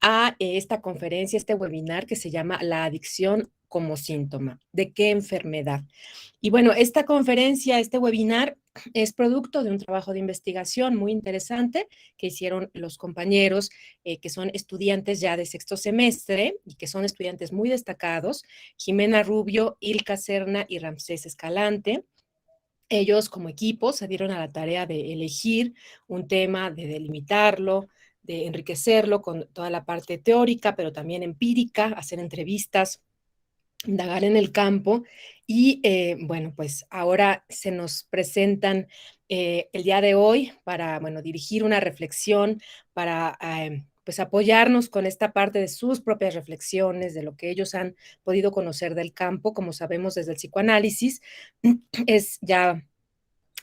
a esta conferencia, este webinar que se llama La adicción como síntoma. ¿De qué enfermedad? Y bueno, esta conferencia, este webinar es producto de un trabajo de investigación muy interesante que hicieron los compañeros que son estudiantes ya de sexto semestre y que son estudiantes muy destacados, Jimena Rubio, Ilka Serna y Ramsés Escalante. Ellos como equipo se dieron a la tarea de elegir un tema, de delimitarlo, de enriquecerlo con toda la parte teórica, pero también empírica, hacer entrevistas, indagar en el campo y bueno, pues ahora se nos presentan el día de hoy para, bueno, dirigir una reflexión, para pues apoyarnos con esta parte de sus propias reflexiones, de lo que ellos han podido conocer del campo, como sabemos desde el psicoanálisis, es ya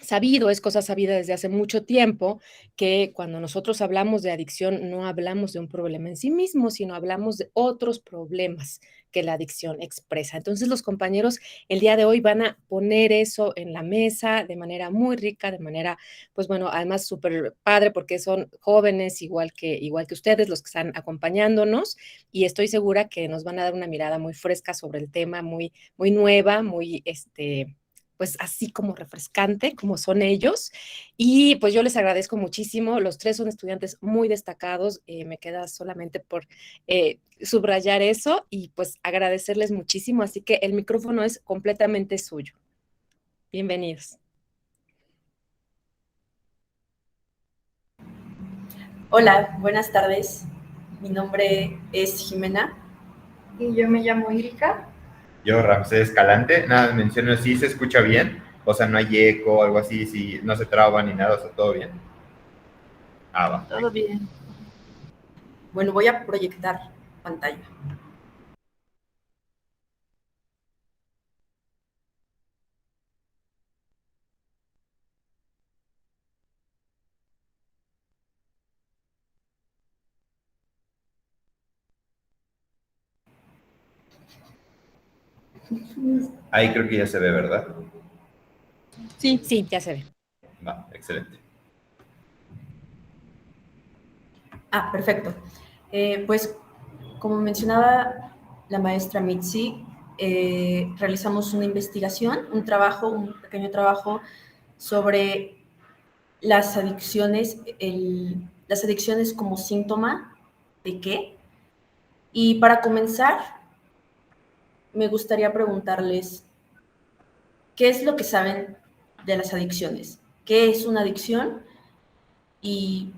sabido, es cosa sabida desde hace mucho tiempo, que cuando nosotros hablamos de adicción no hablamos de un problema en sí mismo, sino hablamos de otros problemas que la adicción expresa. Entonces los compañeros el día de hoy van a poner eso en la mesa de manera muy rica, de manera, pues bueno, además súper padre porque son jóvenes igual que ustedes, los que están acompañándonos, y estoy segura que nos van a dar una mirada muy fresca sobre el tema, muy, muy nueva, muy, pues así como refrescante, como son ellos. Y pues yo les agradezco muchísimo. Los tres son estudiantes muy destacados. Me queda solamente por subrayar eso y pues agradecerles muchísimo. Así que el micrófono es completamente suyo. Bienvenidos. Hola, buenas tardes. Mi nombre es Jimena. Y yo me llamo Ilka. Yo, Ramsés Escalante. Nada, menciono si se escucha bien, o sea, no hay eco o algo así, si no se traba ni nada, o sea, todo bien. Va. Todo bien. Bueno, voy a proyectar pantalla. Ahí creo que ya se ve, ¿verdad? Sí, sí, ya se ve. Va, excelente. Perfecto. Pues, como mencionaba la maestra Mitzi, realizamos una investigación, un pequeño trabajo sobre las adicciones, las adicciones como síntoma de qué. Y para comenzar, me gustaría preguntarles, ¿qué es lo que saben de las adicciones? ¿Qué es una adicción y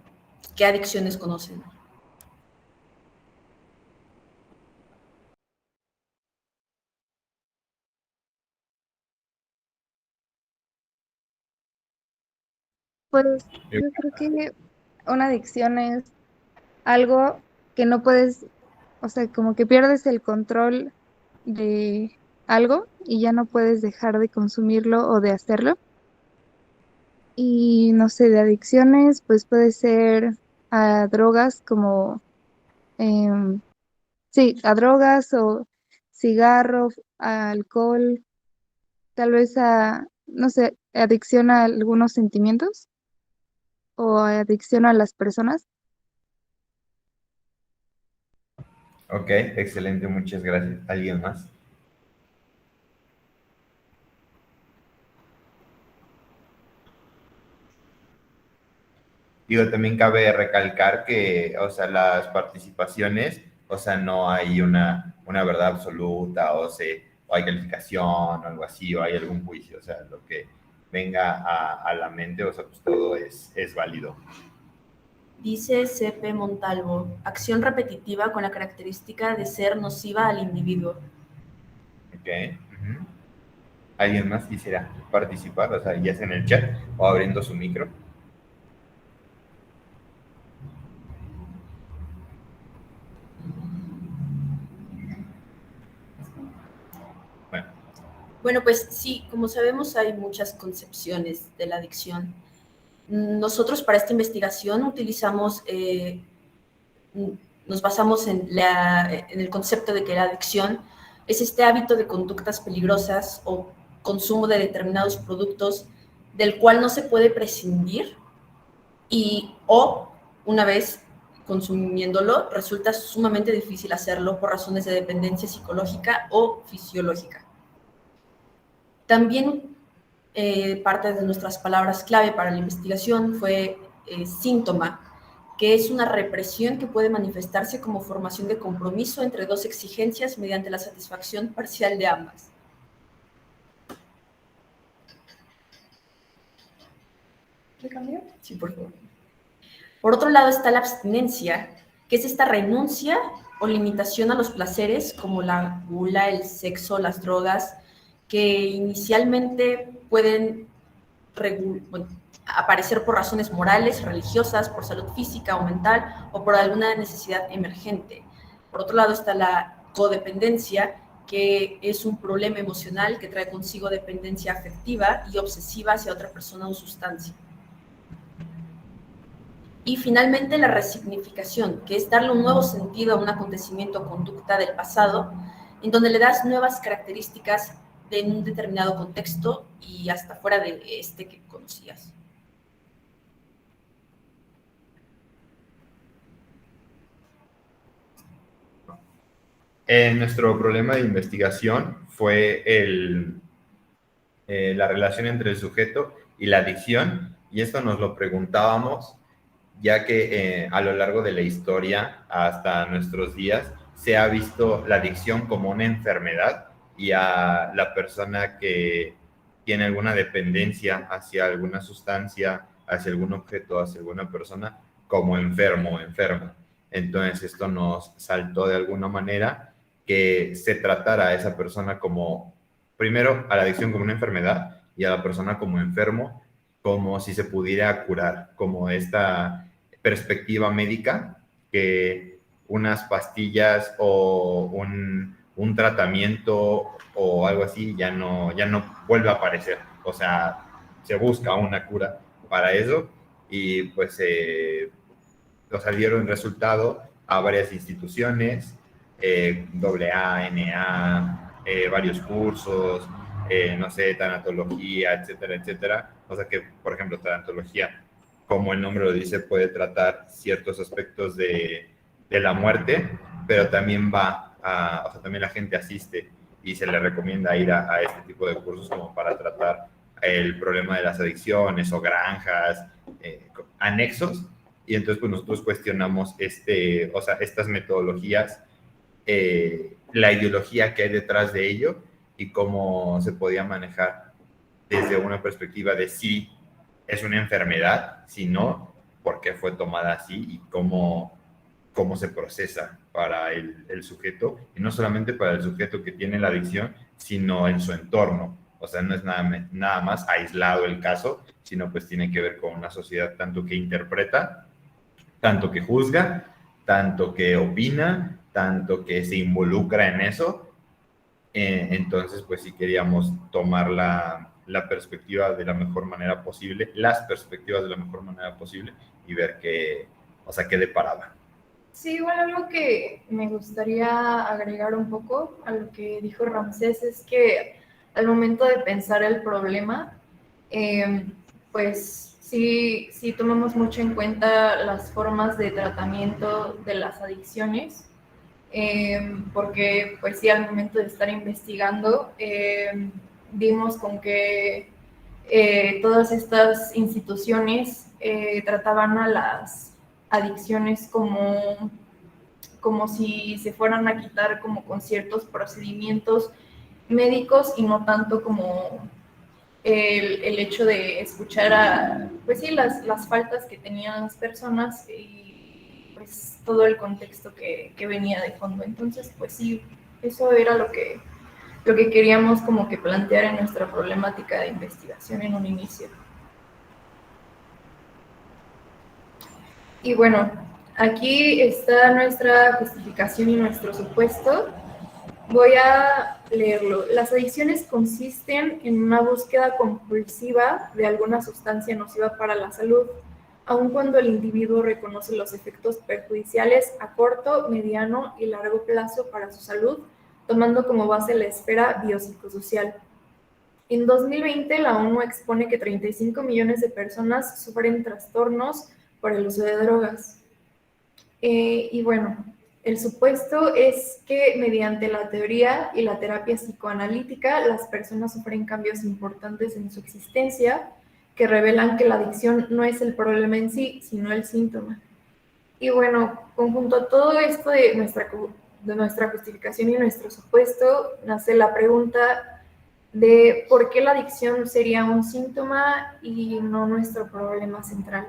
qué adicciones conocen? Pues yo creo que una adicción es algo que no puedes, o sea, como que pierdes el control de algo y ya no puedes dejar de consumirlo o de hacerlo. Y no sé, de adicciones, pues puede ser a drogas como, em, sí, a drogas o cigarro, a alcohol, tal vez a, no sé, adicción a algunos sentimientos o adicción a las personas. Ok, excelente, muchas gracias. ¿Alguien más? Digo, también cabe recalcar que, o sea, las participaciones, o sea, no hay una verdad absoluta, o hay calificación o algo así, o hay algún juicio, o sea, lo que venga a la mente, o sea, pues todo es válido. Dice C.P. Montalvo, acción repetitiva con la característica de ser nociva al individuo. Ok. ¿Alguien más quisiera participar? O sea, ya sea en el chat o abriendo su micro. Bueno, pues sí, como sabemos hay muchas concepciones de la adicción. Nosotros para esta investigación nos basamos en el concepto de que la adicción es este hábito de conductas peligrosas o consumo de determinados productos del cual no se puede prescindir o una vez consumiéndolo, resulta sumamente difícil hacerlo por razones de dependencia psicológica o fisiológica. También parte de nuestras palabras clave para la investigación fue síntoma, que es una represión que puede manifestarse como formación de compromiso entre dos exigencias mediante la satisfacción parcial de ambas. ¿Le cambio? Sí, por favor. Por otro lado está la abstinencia, que es esta renuncia o limitación a los placeres como la gula, el sexo, las drogas, que inicialmente pueden aparecer por razones morales, religiosas, por salud física o mental o por alguna necesidad emergente. Por otro lado está la codependencia, que es un problema emocional que trae consigo dependencia afectiva y obsesiva hacia otra persona o sustancia. Y finalmente la resignificación, que es darle un nuevo sentido a un acontecimiento o conducta del pasado, en donde le das nuevas características en un determinado contexto y hasta fuera de este que conocías. Nuestro problema de investigación fue la relación entre el sujeto y la adicción, y esto nos lo preguntábamos ya que a lo largo de la historia hasta nuestros días se ha visto la adicción como una enfermedad y a la persona que tiene alguna dependencia hacia alguna sustancia, hacia algún objeto, hacia alguna persona, como enfermo o enferma. Entonces esto nos saltó de alguna manera que se tratara a esa persona como, primero, a la adicción como una enfermedad y a la persona como enfermo, como si se pudiera curar, como esta perspectiva médica que unas pastillas o un tratamiento o algo así ya no vuelve a aparecer. O sea, se busca una cura para eso y pues dieron resultado a varias instituciones, AA, NA, varios cursos, no sé, tanatología, etcétera, etcétera. O sea que, por ejemplo, tanatología, como el nombre lo dice, puede tratar ciertos aspectos de la muerte, pero también o sea, también la gente asiste y se le recomienda ir a este tipo de cursos como para tratar el problema de las adicciones o granjas, anexos. Y entonces pues nosotros cuestionamos o sea, estas metodologías, la ideología que hay detrás de ello y cómo se podía manejar desde una perspectiva de si es una enfermedad, si no, por qué fue tomada así y cómo se procesa para el sujeto, y no solamente para el sujeto que tiene la adicción, sino en su entorno. O sea, no es nada más aislado el caso, sino pues tiene que ver con una sociedad tanto que interpreta, tanto que juzga, tanto que opina, tanto que se involucra en eso. Entonces, pues sí queríamos tomar la perspectiva de la mejor manera posible, las perspectivas de la mejor manera posible y ver qué deparaba. Sí, igual algo que me gustaría agregar un poco a lo que dijo Ramsés es que al momento de pensar el problema, pues sí tomamos mucho en cuenta las formas de tratamiento de las adicciones, porque pues sí, al momento de estar investigando, vimos con que todas estas instituciones trataban a las adicciones como si se fueran a quitar como con ciertos procedimientos médicos y no tanto como el hecho de escuchar pues sí, las faltas que tenían las personas y pues todo el contexto que venía de fondo. Entonces, pues sí, eso era lo que queríamos como que plantear en nuestra problemática de investigación en un inicio. Y bueno, aquí está nuestra justificación y nuestro supuesto. Voy a leerlo. Las adicciones consisten en una búsqueda compulsiva de alguna sustancia nociva para la salud, aun cuando el individuo reconoce los efectos perjudiciales a corto, mediano y largo plazo para su salud, tomando como base la esfera biopsicosocial. En 2020, la ONU expone que 35 millones de personas sufren trastornos por el uso de drogas. Y bueno, el supuesto es que mediante la teoría y la terapia psicoanalítica las personas sufren cambios importantes en su existencia que revelan que la adicción no es el problema en sí, sino el síntoma. Y bueno, conjunto a todo esto de nuestra justificación y nuestro supuesto, nace la pregunta de por qué la adicción sería un síntoma y no nuestro problema central.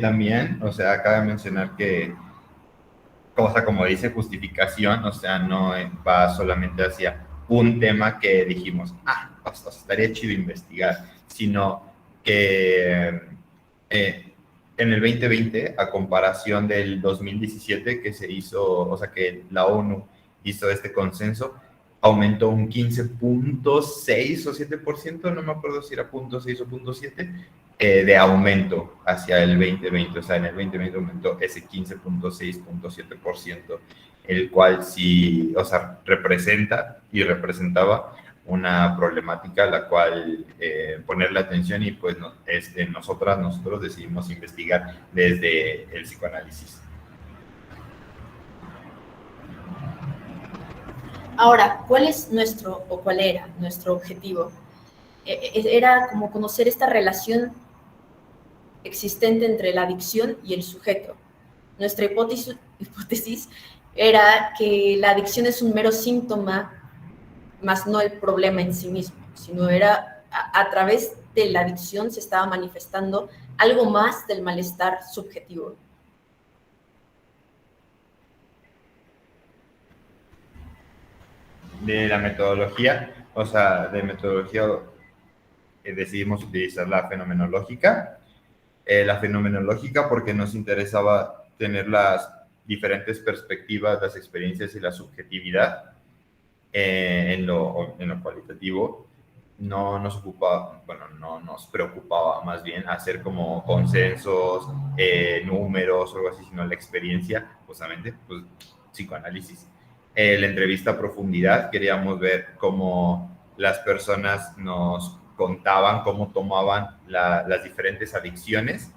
También, o sea, cabe mencionar que, cosa como dice justificación, o sea, no va solamente hacia un tema que dijimos, pues, estaría chido investigar, sino que en el 2020, a comparación del 2017 que se hizo, o sea, que la ONU hizo este consenso, aumentó un 15.6 o 7%, no me acuerdo si era 0.6 o 0.7, de aumento hacia el 2020. O sea, en el 2020 aumentó ese 15.6, 0.7%, el cual sí, o sea, representa y representaba una problemática a la cual ponerle atención, y pues nosotros decidimos investigar desde el psicoanálisis. Ahora, ¿cuál era nuestro objetivo? Era como conocer esta relación existente entre la adicción y el sujeto. Nuestra hipótesis era que la adicción es un mero síntoma, más no el problema en sí mismo, sino era a través de la adicción se estaba manifestando algo más del malestar subjetivo. De la metodología, o sea, de metodología decidimos utilizar la fenomenológica. La fenomenológica porque nos interesaba tener las diferentes perspectivas, las experiencias y la subjetividad en lo cualitativo. No nos preocupaba más bien hacer como consensos, números o algo así, sino la experiencia, justamente, pues, psicoanálisis. La entrevista a profundidad, queríamos ver cómo las personas nos contaban, cómo tomaban las diferentes adicciones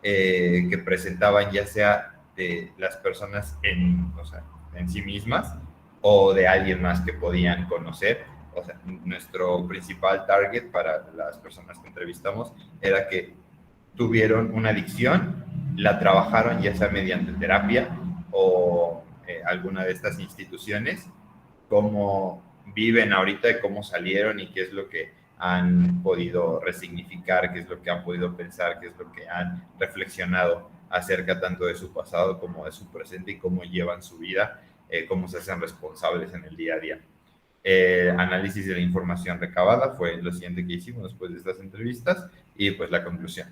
que presentaban, ya sea de las personas en sí mismas o de alguien más que podían conocer. O sea, nuestro principal target para las personas que entrevistamos era que tuvieron una adicción, la trabajaron ya sea mediante terapia o alguna de estas instituciones, cómo viven ahorita y cómo salieron y qué es lo que han podido resignificar, qué es lo que han podido pensar, qué es lo que han reflexionado acerca tanto de su pasado como de su presente y cómo llevan su vida, cómo se hacen responsables en el día a día. Análisis de la información recabada fue lo siguiente que hicimos después de estas entrevistas, y pues la conclusión.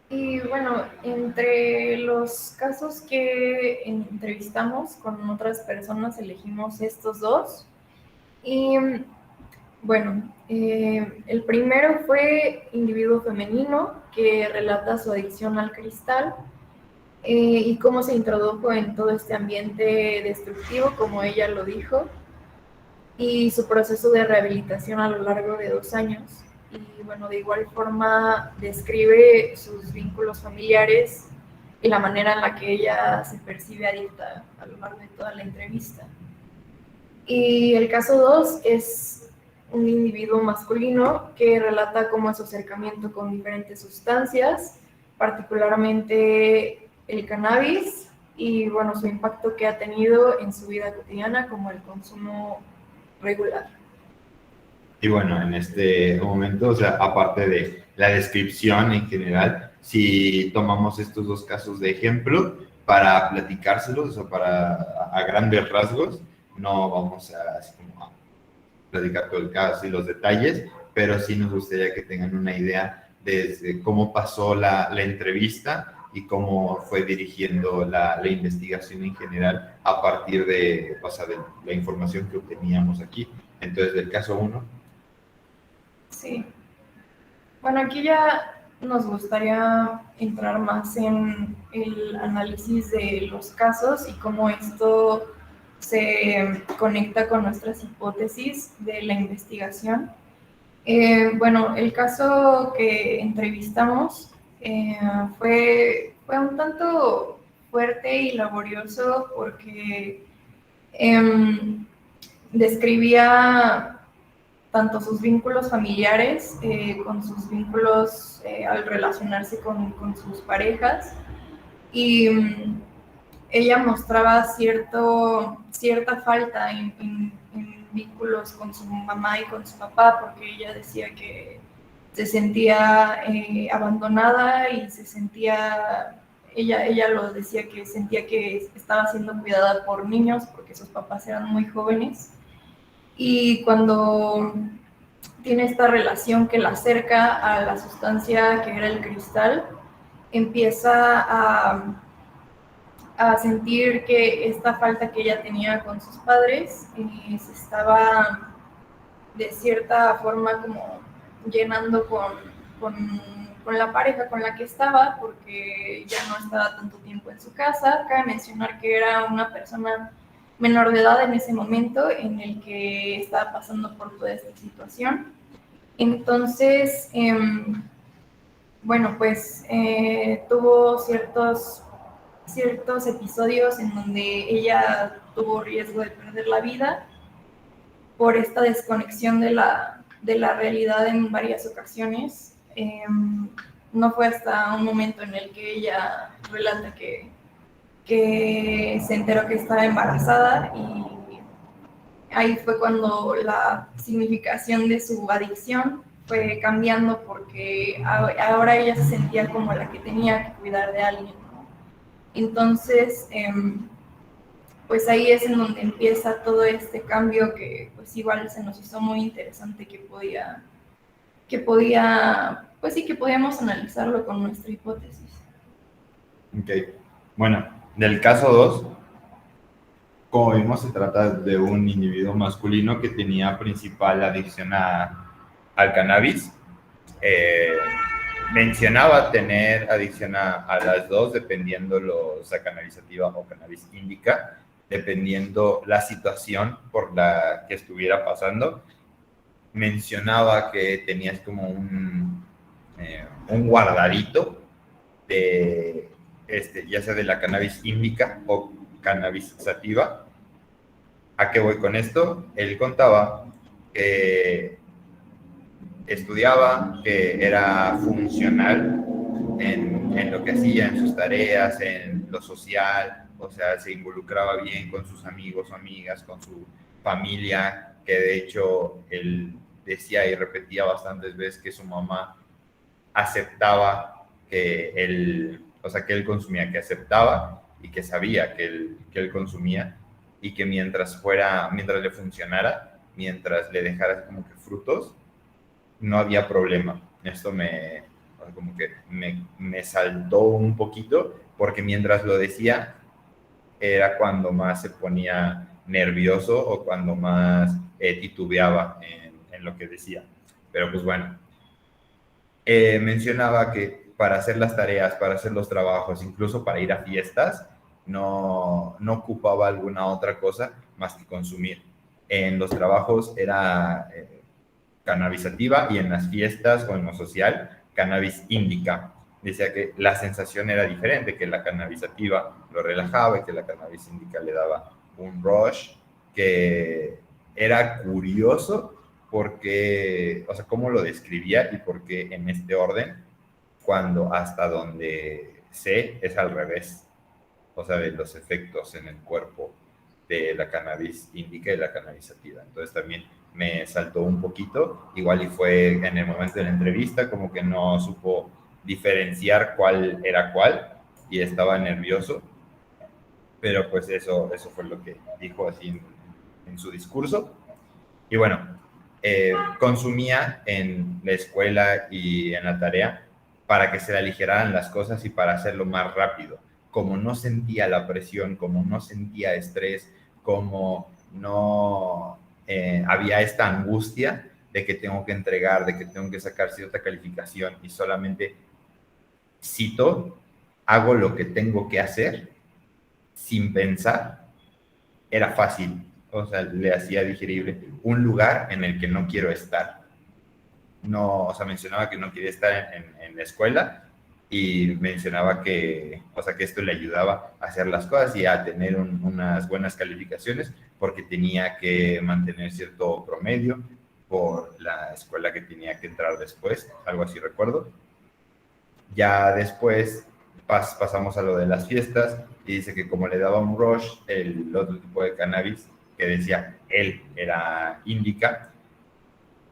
Y bueno, entre los casos que entrevistamos con otras personas, elegimos estos dos. Y bueno, el primero fue individuo femenino que relata su adicción al cristal y cómo se introdujo en todo este ambiente destructivo, como ella lo dijo, y su proceso de rehabilitación a lo largo de 2 años. Y bueno, de igual forma describe sus vínculos familiares y la manera en la que ella se percibe adicta a lo largo de toda la entrevista. Y el caso 2 es un individuo masculino que relata cómo es su acercamiento con diferentes sustancias, particularmente el cannabis, y bueno, su impacto que ha tenido en su vida cotidiana, como el consumo regular. Y bueno, en este momento, o sea, aparte de la descripción en general, si tomamos estos dos casos de ejemplo para platicárselos, o para a grandes rasgos, no vamos a, así como, a platicar todo el caso y los detalles, pero sí nos gustaría que tengan una idea de cómo pasó la entrevista y cómo fue dirigiendo la investigación en general a partir de, o sea, de la información que obteníamos aquí. Entonces, del caso 1. Sí. Bueno, aquí ya nos gustaría entrar más en el análisis de los casos y cómo esto se conecta con nuestras hipótesis de la investigación. Bueno, el caso que entrevistamos fue un tanto fuerte y laborioso porque describía tanto sus vínculos familiares con sus vínculos al relacionarse con sus parejas y ella mostraba cierta falta en vínculos con su mamá y con su papá porque ella decía que se sentía abandonada y se sentía, ella lo decía que sentía que estaba siendo cuidada por niños porque sus papás eran muy jóvenes. Y cuando tiene esta relación que la acerca a la sustancia que era el cristal, empieza a sentir que esta falta que ella tenía con sus padres se estaba de cierta forma como llenando con la pareja con la que estaba, porque ya no estaba tanto tiempo en su casa. Cabe mencionar que era una persona menor de edad en ese momento en el que estaba pasando por toda esta situación. Entonces, bueno, pues tuvo ciertos episodios en donde ella tuvo riesgo de perder la vida por esta desconexión de la realidad en varias ocasiones. No fue hasta un momento en el que ella relata que se enteró que estaba embarazada y ahí fue cuando la significación de su adicción fue cambiando porque ahora ella se sentía como la que tenía que cuidar de alguien, ¿no? Entonces, pues ahí es en donde empieza todo este cambio que pues igual se nos hizo muy interesante que pues sí, que podíamos analizarlo con nuestra hipótesis. Ok, bueno, del caso 2, como vimos, se trata de un individuo masculino que tenía principal adicción al cannabis. Mencionaba tener adicción a las dos, dependiendo sea cannabisativa o cannabis índica, dependiendo la situación por la que estuviera pasando. Mencionaba que tenías como un guardadito de ya sea de la cannabis índica o cannabis sativa. ¿A qué voy con esto? Él contaba que estudiaba, que era funcional en lo que hacía, en sus tareas, en lo social, o sea, se involucraba bien con sus amigos o amigas, con su familia, que de hecho él decía y repetía bastantes veces que su mamá aceptaba que él consumía, que aceptaba y que sabía que él consumía y que mientras le funcionara, mientras le dejara como que frutos, no había problema. Esto me saltó un poquito porque mientras lo decía era cuando más se ponía nervioso o cuando más titubeaba en lo que decía. Pero pues bueno, mencionaba que para hacer las tareas, para hacer los trabajos, incluso para ir a fiestas, no ocupaba alguna otra cosa más que consumir. En los trabajos era cannabisativa y en las fiestas o en lo social, cannabis índica. Decía que la sensación era diferente, que la cannabisativa lo relajaba y que la cannabis índica le daba un rush, que era curioso porque, o sea, cómo lo describía y por qué en este orden, cuando hasta donde sé es al revés, o sea, de los efectos en el cuerpo de la cannabis índica y la cannabisativa. Entonces también me saltó un poquito, igual y fue en el momento de la entrevista como que no supo diferenciar cuál era cuál y estaba nervioso, pero pues eso fue lo que dijo así en su discurso. Y bueno, consumía en la escuela y en la tarea para que se le aligeraran las cosas y para hacerlo más rápido. Como no sentía la presión, como no sentía estrés, como no había esta angustia de que tengo que entregar, de que tengo que sacar cierta calificación y solamente cito, hago lo que tengo que hacer sin pensar, era fácil. O sea, le hacía digerible un lugar en el que no quiero estar. No, o sea, mencionaba que no quería estar en la escuela y mencionaba que, o sea, que esto le ayudaba a hacer las cosas y a tener unas buenas calificaciones porque tenía que mantener cierto promedio por la escuela que tenía que entrar después, algo así recuerdo. Ya después pasamos a lo de las fiestas y dice que como le daba un rush el otro tipo de cannabis que decía él era índica,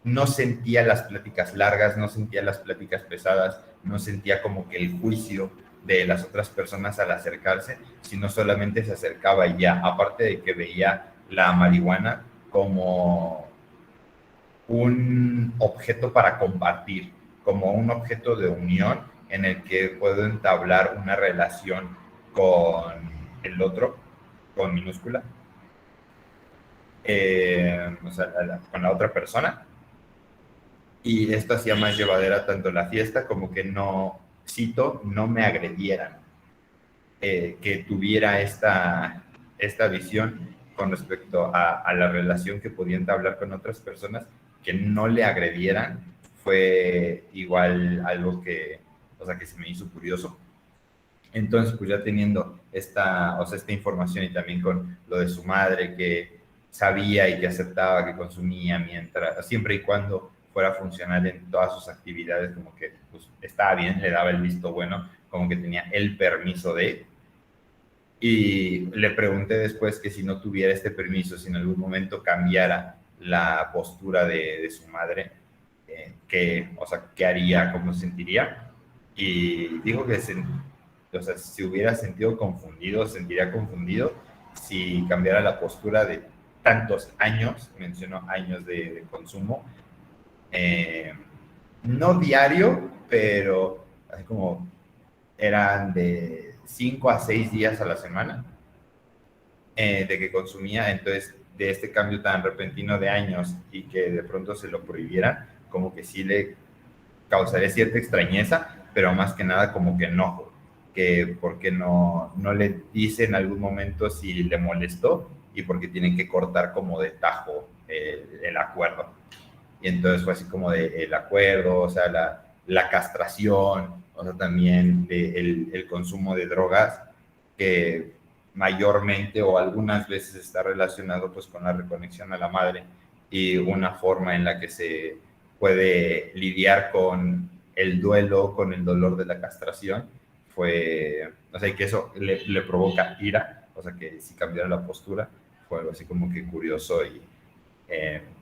no sentía las pláticas largas, no sentía las pláticas pesadas, no sentía como que el juicio de las otras personas al acercarse, sino solamente se acercaba y ya, aparte de que veía la marihuana como un objeto para compartir, como un objeto de unión en el que puedo entablar una relación con el otro, con minúscula, o sea, con la otra persona. Y esto hacía más llevadera tanto la fiesta como que no, cito, no me agredieran, que tuviera esta visión con respecto a la relación que podía entablar con otras personas, que no le agredieran, fue igual algo que, o sea, que se me hizo curioso. Entonces, pues ya teniendo esta, o sea, esta información y también con lo de su madre que sabía y que aceptaba que consumía mientras, siempre y cuando fuera funcional en todas sus actividades, como que pues, estaba bien, le daba el visto bueno, como que tenía el permiso de. Y le pregunté después que si no tuviera este permiso, si en algún momento cambiara la postura de su madre, o sea, qué haría, cómo se sentiría. Y dijo que o sea, si hubiera sentido confundido, sentiría confundido si cambiara la postura de tantos años, mencionó años de consumo, no diario, pero así como eran de 5 a 6 días a la semana de que consumía, entonces de este cambio tan repentino de años y que de pronto se lo prohibieran, como que sí le causaría cierta extrañeza, pero más que nada como que enojo, que porque no le dice en algún momento si le molestó y porque tienen que cortar como de tajo el acuerdo. Y entonces fue así como de el acuerdo, o sea, la castración, o sea, también el consumo de drogas, que mayormente o algunas veces está relacionado pues con la reconexión a la madre y una forma en la que se puede lidiar con el duelo, con el dolor de la castración, fue, o sea, y que eso le provoca ira, o sea, que si cambiara la postura, fue algo así como que curioso y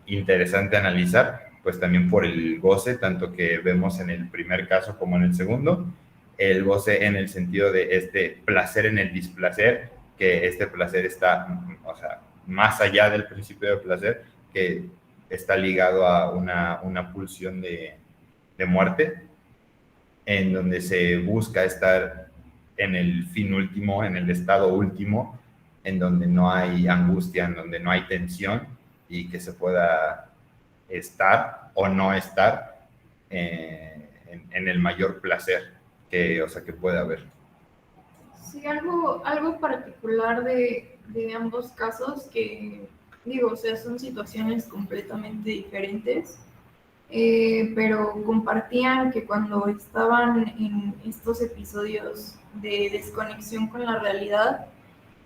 interesante analizar, pues también por el goce, tanto que vemos en el primer caso como en el segundo, el goce en el sentido de este placer en el displacer, que este placer está, o sea, más allá del principio de placer, que está ligado a una pulsión de muerte, en donde se busca estar en el fin último, en el estado último, en donde no hay angustia, en donde no hay tensión y que se pueda estar o no estar en el mayor placer que, o sea, que pueda haber. Sí, algo particular de ambos casos que, digo, o sea, son situaciones completamente diferentes, pero compartían que cuando estaban en estos episodios de desconexión con la realidad,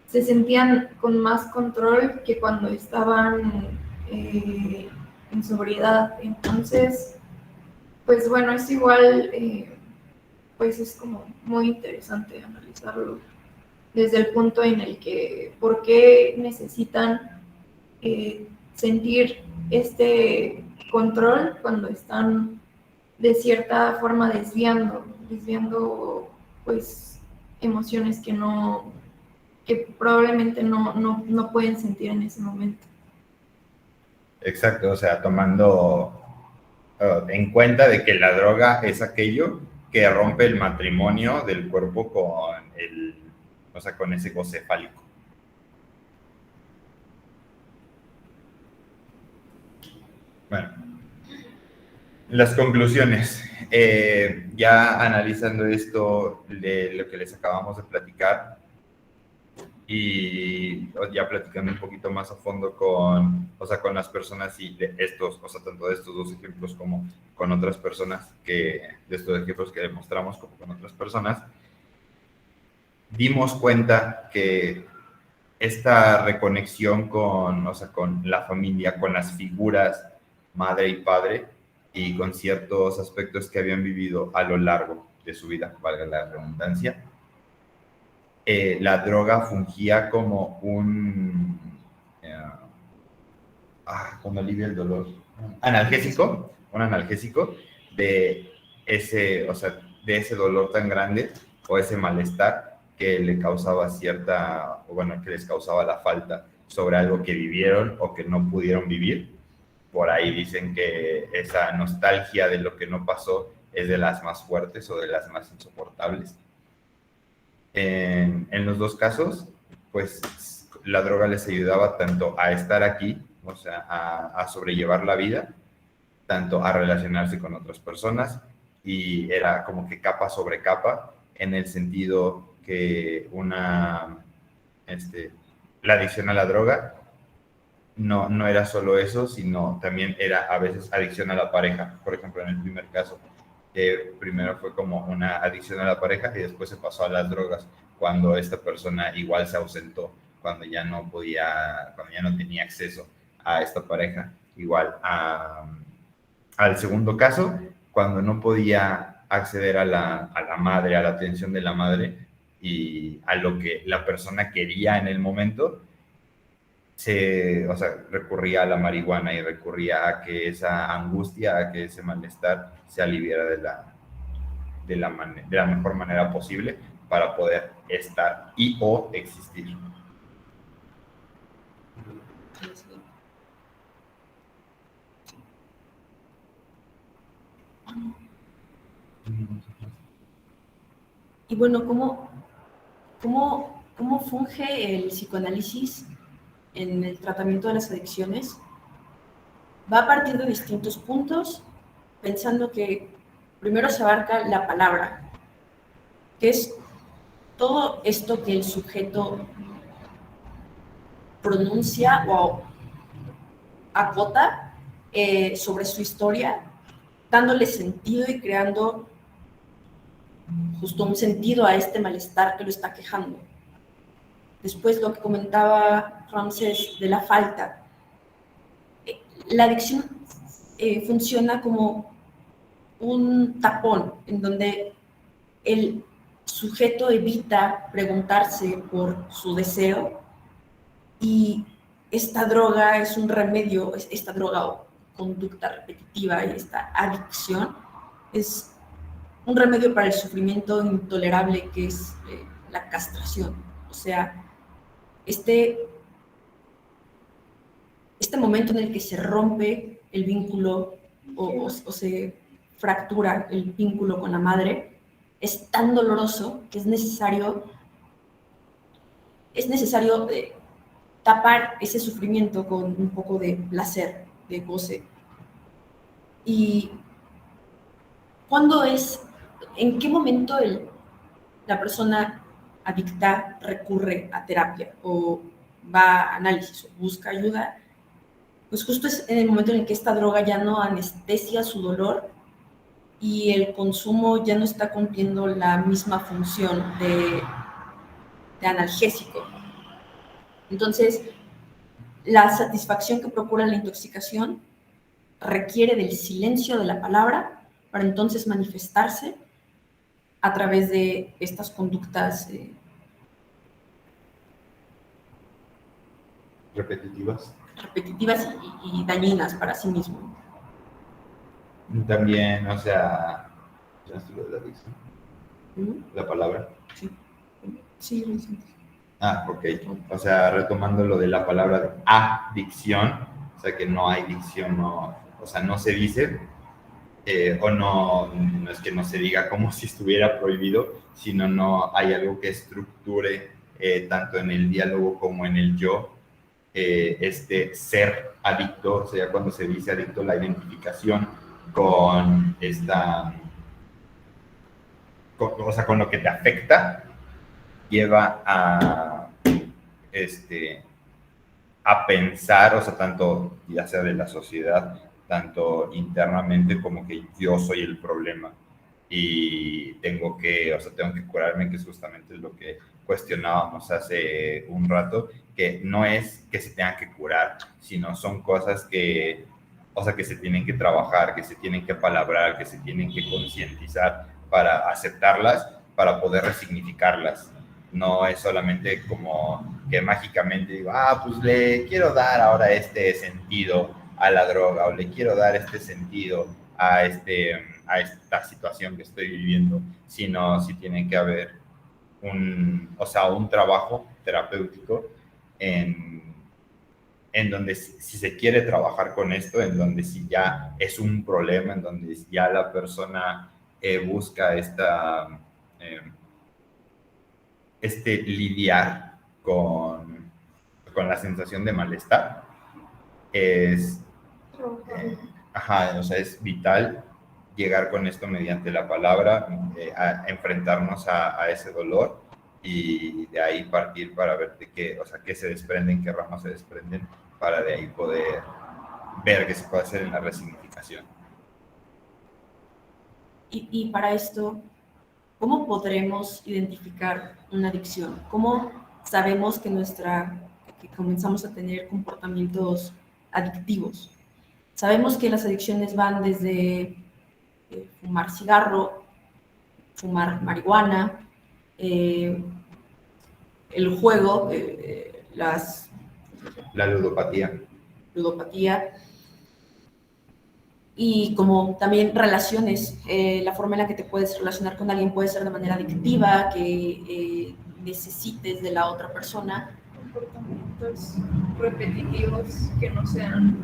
se sentían con más control que cuando estaban en sobriedad. Entonces, pues bueno, es igual, pues es como muy interesante analizarlo desde el punto en el que, ¿por qué necesitan sentir este control cuando están de cierta forma desviando pues emociones que probablemente no pueden sentir en ese momento? Exacto, o sea, tomando en cuenta de que la droga es aquello que rompe el matrimonio del cuerpo con o sea, con ese goce fálico. Bueno, las conclusiones. Ya analizando esto de lo que les acabamos de platicar Y ya platicando un poquito más a fondo con las personas y de estos, tanto de estos dos ejemplos como con otras personas, de estos ejemplos que demostramos como con otras personas, dimos cuenta que esta reconexión con la familia, con las figuras madre y padre, y con ciertos aspectos que habían vivido a lo largo de su vida, valga la redundancia, la droga fungía como un alivia el dolor, un analgésico de ese dolor tan grande o ese malestar que le causaba que les causaba la falta sobre algo que vivieron o que no pudieron vivir. Por ahí dicen que esa nostalgia de lo que no pasó es de las más fuertes o de las más insoportables. En los dos casos, pues la droga les ayudaba tanto a estar aquí, a sobrellevar la vida, tanto a relacionarse con otras personas, y era como que capa sobre capa, en el sentido que la adicción a la droga no era solo eso, sino también era a veces adicción a la pareja. Por ejemplo, en el primer caso, primero fue como una adicción a la pareja y después se pasó a las drogas, cuando esta persona igual se ausentó, cuando ya no tenía acceso a esta pareja. Igual al segundo caso, cuando no podía acceder a la madre, a la atención de la madre y a lo que la persona quería en el momento, recurría a la marihuana y recurría a que esa angustia, a que ese malestar se aliviara de la mejor manera posible para poder estar o existir. Y bueno, ¿cómo funge el psicoanálisis en el tratamiento de las adicciones? Va a partir de distintos puntos, pensando que primero se abarca la palabra, que es todo esto que el sujeto pronuncia o acota sobre su historia, dándole sentido y creando justo un sentido a este malestar que lo está quejando. Después, lo que comentaba Ramses de la falta. La adicción funciona como un tapón en donde el sujeto evita preguntarse por su deseo, y esta droga es un remedio, esta droga o conducta repetitiva, esta adicción, es un remedio para el sufrimiento intolerable que es la castración. O sea, este momento en el que se rompe el vínculo o se fractura el vínculo con la madre es tan doloroso que es necesario tapar ese sufrimiento con un poco de placer, de goce. ¿Y en qué momento la persona adicta recurre a terapia o va a análisis o busca ayuda? Pues justo es en el momento en el que esta droga ya no anestesia su dolor y el consumo ya no está cumpliendo la misma función de analgésico. Entonces, la satisfacción que procura la intoxicación requiere del silencio de la palabra para entonces manifestarse a través de estas conductas repetitivas y dañinas para sí mismo. También, ¿ya estuvo de la adicción? ¿La palabra? Sí, ok. Retomando lo de la palabra adicción, que no hay dicción, no se dice, o no es que no se diga como si estuviera prohibido, sino no hay algo que estructure tanto en el diálogo como en el yo, ser adicto. Cuando se dice adicto, la identificación con con lo que te afecta lleva a pensar, o sea, tanto ya sea de la sociedad, tanto internamente como que yo soy el problema y tengo que, o sea, tengo que curarme, que es justamente lo que cuestionábamos hace un rato, que no es que se tengan que curar, sino son cosas que, o sea, que se tienen que trabajar, que se tienen que palabrar, que se tienen que concientizar para aceptarlas, para poder resignificarlas. No es solamente como que mágicamente digo, pues le quiero dar ahora este sentido a la droga o le quiero dar este sentido a esta situación que estoy viviendo, sino si tiene que haber un trabajo terapéutico en, en donde si se quiere trabajar con esto, en donde si ya es un problema, en donde ya la persona busca eh, lidiar con la sensación de malestar, es, o sea, es vital llegar con esto mediante la palabra, a enfrentarnos a ese dolor y de ahí partir para ver de qué, o sea, qué se desprenden, qué ramas se desprenden, para de ahí poder ver qué se puede hacer en la resignificación. Y para esto, ¿cómo podremos identificar una adicción? ¿Cómo sabemos que comenzamos a tener comportamientos adictivos? Sabemos que las adicciones van desde fumar cigarro, fumar marihuana, el juego, La ludopatía, y como también relaciones, la forma en la que te puedes relacionar con alguien puede ser de manera adictiva, que necesites de la otra persona. Comportamientos repetitivos que no sean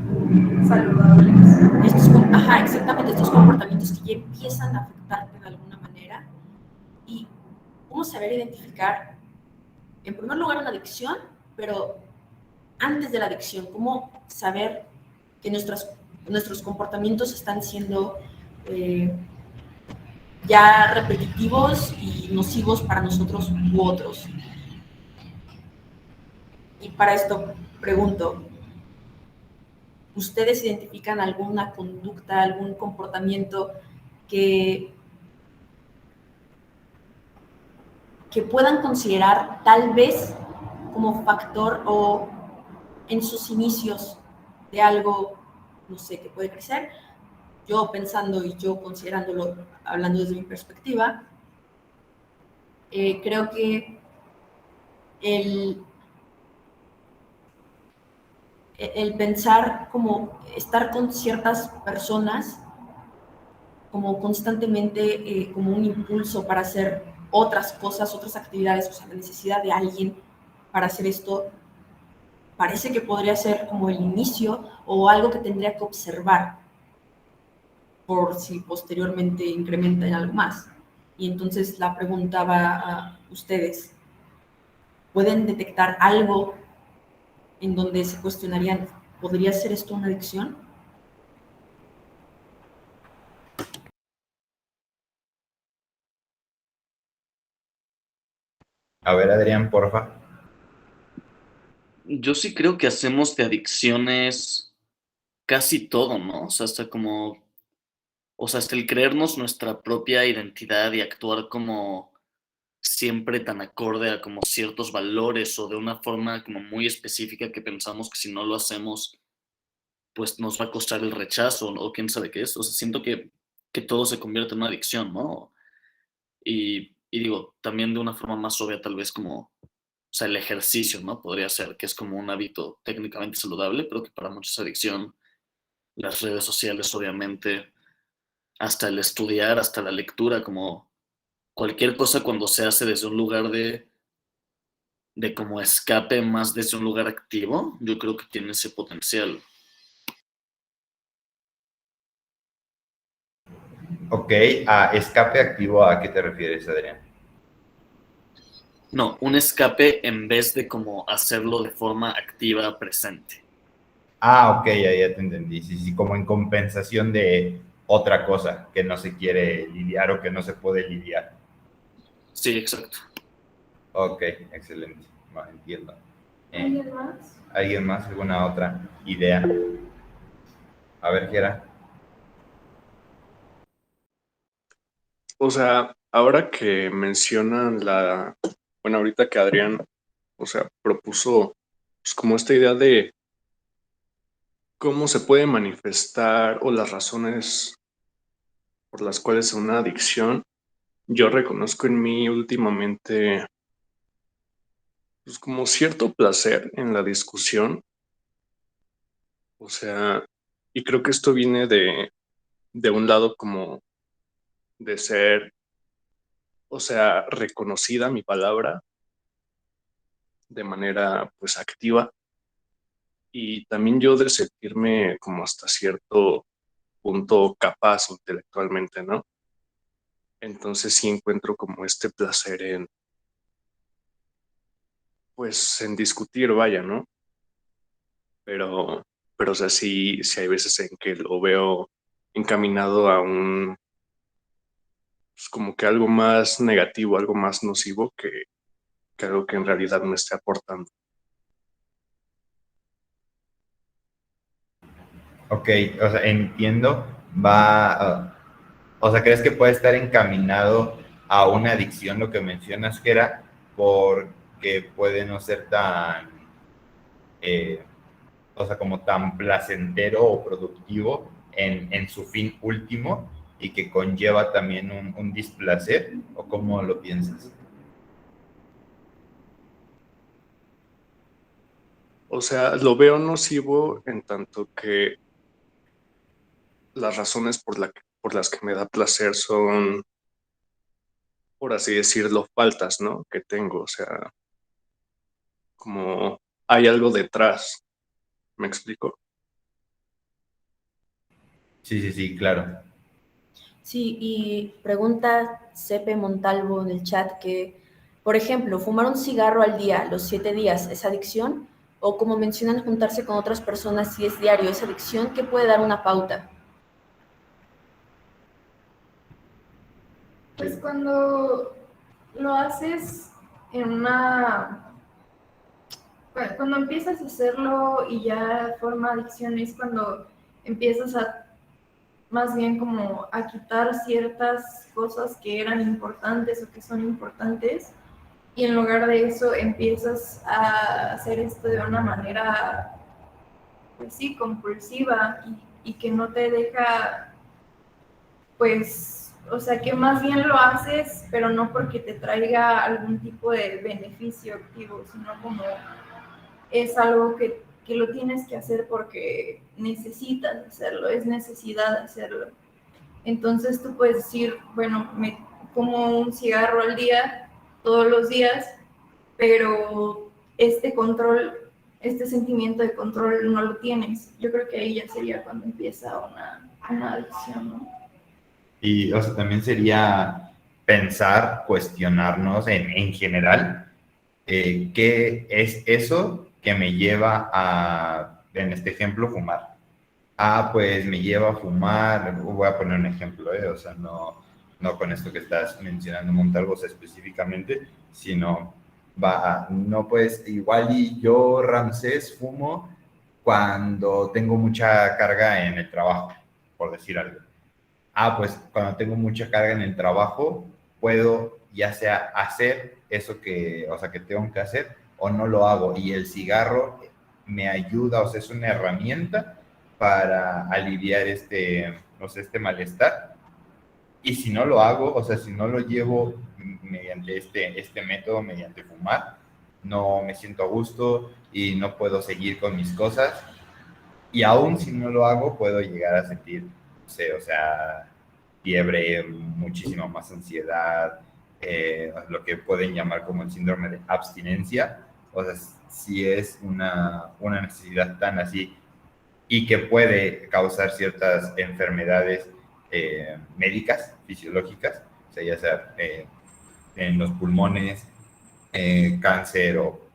saludables. Exactamente, estos comportamientos que ya empiezan a afectarte de alguna manera. Y cómo saber identificar, en primer lugar, una adicción, pero antes de la adicción, cómo saber que nuestros comportamientos están siendo ya repetitivos y nocivos para nosotros u otros. Y para esto pregunto, ¿ustedes identifican alguna conducta, algún comportamiento que puedan considerar tal vez como factor o en sus inicios de algo, no sé, que puede crecer? Yo pensando y yo considerándolo, hablando desde mi perspectiva, creo que el pensar como estar con ciertas personas como constantemente como un impulso para hacer otras cosas, otras actividades, o sea, la necesidad de alguien para hacer esto, parece que podría ser como el inicio o algo que tendría que observar por si posteriormente incrementa en algo más. Y entonces la pregunta va a ustedes, ¿pueden detectar algo en donde se cuestionarían, ¿podría ser esto una adicción? A ver, Adrián, porfa. Yo sí creo que hacemos de adicciones casi todo, ¿no? O sea, hasta el creernos nuestra propia identidad y actuar como siempre tan acorde a como ciertos valores o de una forma como muy específica que pensamos que si no lo hacemos, pues nos va a costar el rechazo o quién sabe qué es. O sea, siento que todo se convierte en una adicción, ¿no? Y digo, también de una forma más obvia, tal vez como, o sea, el ejercicio, ¿no? Podría ser, que es como un hábito técnicamente saludable, pero que para muchos es adicción. Las redes sociales, obviamente, hasta el estudiar, hasta la lectura, como cualquier cosa cuando se hace desde un lugar de como escape más desde un lugar activo, yo creo que tiene ese potencial. Ok, a escape activo, ¿a qué te refieres, Adrián? No, un escape en vez de como hacerlo de forma activa presente. Ok, ya te entendí. Sí, sí, como en compensación de otra cosa que no se quiere lidiar o que no se puede lidiar. Sí, exacto. Ok, excelente. Entiendo. ¿Alguien más? ¿Alguien más? ¿Alguna otra idea? A ver, Gera. O sea, ahora que mencionan bueno, ahorita que Adrián, o sea, propuso pues, como esta idea de cómo se puede manifestar o las razones por las cuales una adicción, yo reconozco en mí últimamente pues como cierto placer en la discusión, o sea, y creo que esto viene de un lado como de ser, o sea, reconocida mi palabra de manera pues activa y también yo de sentirme como hasta cierto punto capaz intelectualmente, ¿no? Entonces sí encuentro como este placer pues, en discutir, vaya, ¿no? Pero, pero o sea, sí hay veces en que lo veo encaminado a pues como que algo más negativo, algo más nocivo que algo que en realidad me esté aportando. Ok, o sea, entiendo, o sea, ¿crees que puede estar encaminado a una adicción lo que mencionas, Gera? Porque puede no ser tan, eh, o sea, como tan placentero o productivo en su fin último y que conlleva también un displacer, ¿o cómo lo piensas? O sea, lo veo nocivo en tanto que las razones por las que me da placer son, por así decirlo, faltas, ¿no? Que tengo, o sea, como hay algo detrás, ¿me explico? Sí, sí, sí, claro. Sí, y pregunta Cepe Montalvo en el chat que, por ejemplo, fumar un cigarro al día, los 7 días, ¿es adicción? O como mencionan, juntarse con otras personas si es diario, ¿es adicción? ¿Qué puede dar una pauta? Pues cuando lo haces en una... Cuando empiezas a hacerlo y ya forma adicción es cuando empiezas a más bien como a quitar ciertas cosas que eran importantes o que son importantes y en lugar de eso empiezas a hacer esto de una manera, pues sí, compulsiva y que no te deja, pues, o sea, que más bien lo haces, pero no porque te traiga algún tipo de beneficio activo, sino como es algo que lo tienes que hacer porque necesitas hacerlo, es necesidad hacerlo. Entonces tú puedes decir, bueno, me como un cigarro al día, todos los días, pero este control, este sentimiento de control no lo tienes. Yo creo que ahí ya sería cuando empieza una adicción, ¿no? Y, o sea, también sería pensar, cuestionarnos en general, qué es eso que me lleva a, en este ejemplo, fumar. Ah, pues me lleva a fumar, voy a poner un ejemplo, o sea, no con esto que estás mencionando Montalvo específicamente, sino no pues igual y yo, Ramsés, fumo cuando tengo mucha carga en el trabajo, por decir algo. Ah, pues cuando tengo mucha carga en el trabajo, puedo ya sea hacer eso que, o sea, que tengo que hacer o no lo hago. Y el cigarro me ayuda, o sea, es una herramienta para aliviar o sea, este malestar. Y si no lo hago, o sea, si no lo llevo mediante este método, mediante fumar, no me siento a gusto y no puedo seguir con mis cosas. Y aún si no lo hago, puedo llegar a sentir, no sé, o sea, fiebre, muchísima más ansiedad, lo que pueden llamar como el síndrome de abstinencia. O sea, si es una necesidad tan así y que puede causar ciertas enfermedades médicas, fisiológicas, o sea, ya sea en los pulmones, cáncer o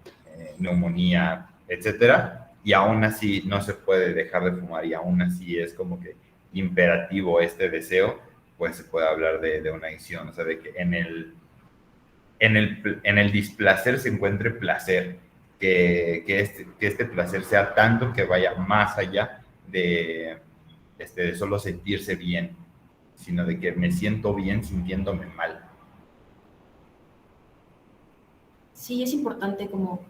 neumonía, etcétera, y aún así no se puede dejar de fumar y aún así es como que imperativo este deseo, pues se puede hablar de una adicción, o sea, de que en el displacer se encuentre placer, que este placer sea tanto que vaya más allá de solo sentirse bien, sino de que me siento bien sintiéndome mal. Sí, es importante como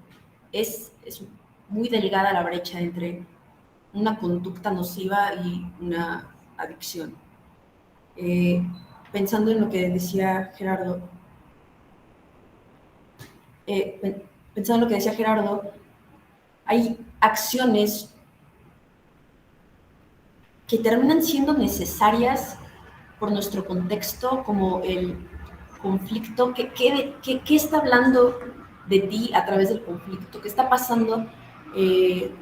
es muy delgada la brecha entre una conducta nociva y una adicción. Pensando en lo que decía Gerardo, hay acciones que terminan siendo necesarias por nuestro contexto, como el conflicto, ¿qué está hablando de ti a través del conflicto? ¿Qué está pasando? ¿Qué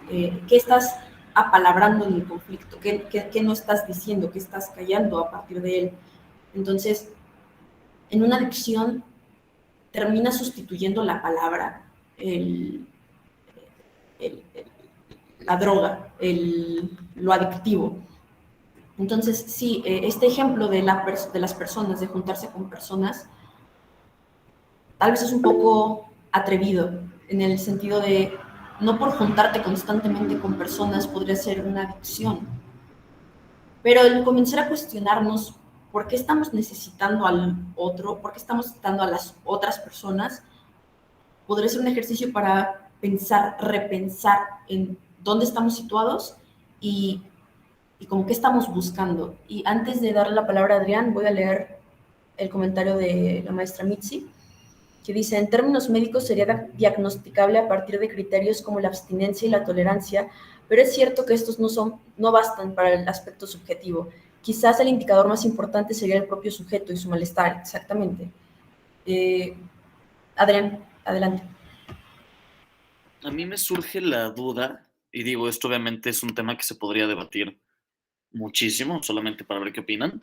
estás apalabrando en el conflicto? ¿Qué no estás diciendo? ¿Qué estás callando a partir de él? Entonces, en una adicción termina sustituyendo la palabra, la droga, lo adictivo. Entonces, sí, este ejemplo de las personas, de juntarse con personas, tal vez es un poco atrevido, en el sentido de, no por juntarte constantemente con personas podría ser una adicción, pero el comenzar a cuestionarnos por qué estamos necesitando al otro, por qué estamos necesitando a las otras personas, podría ser un ejercicio para pensar, repensar en dónde estamos situados y como qué estamos buscando. Y antes de darle la palabra a Adrián, voy a leer el comentario de la maestra Mitzi, que dice: en términos médicos sería diagnosticable a partir de criterios como la abstinencia y la tolerancia, pero es cierto que estos no bastan para el aspecto subjetivo. Quizás el indicador más importante sería el propio sujeto y su malestar, exactamente. Adrián, adelante. A mí me surge la duda, y digo, esto obviamente es un tema que se podría debatir muchísimo, solamente para ver qué opinan,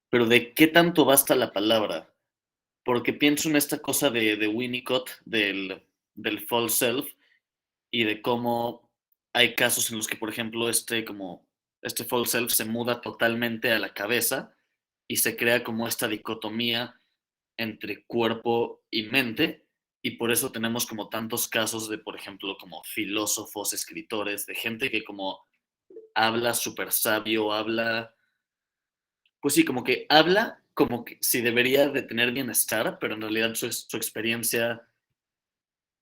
pero de qué tanto basta la palabra. Porque pienso en esta cosa de Winnicott, del false self, y de cómo hay casos en los que, por ejemplo, este false self se muda totalmente a la cabeza y se crea como esta dicotomía entre cuerpo y mente, y por eso tenemos como tantos casos de, por ejemplo, como filósofos, escritores, de gente que como habla súper sabio, pues sí, como que habla como que si debería de tener bienestar, pero en realidad su experiencia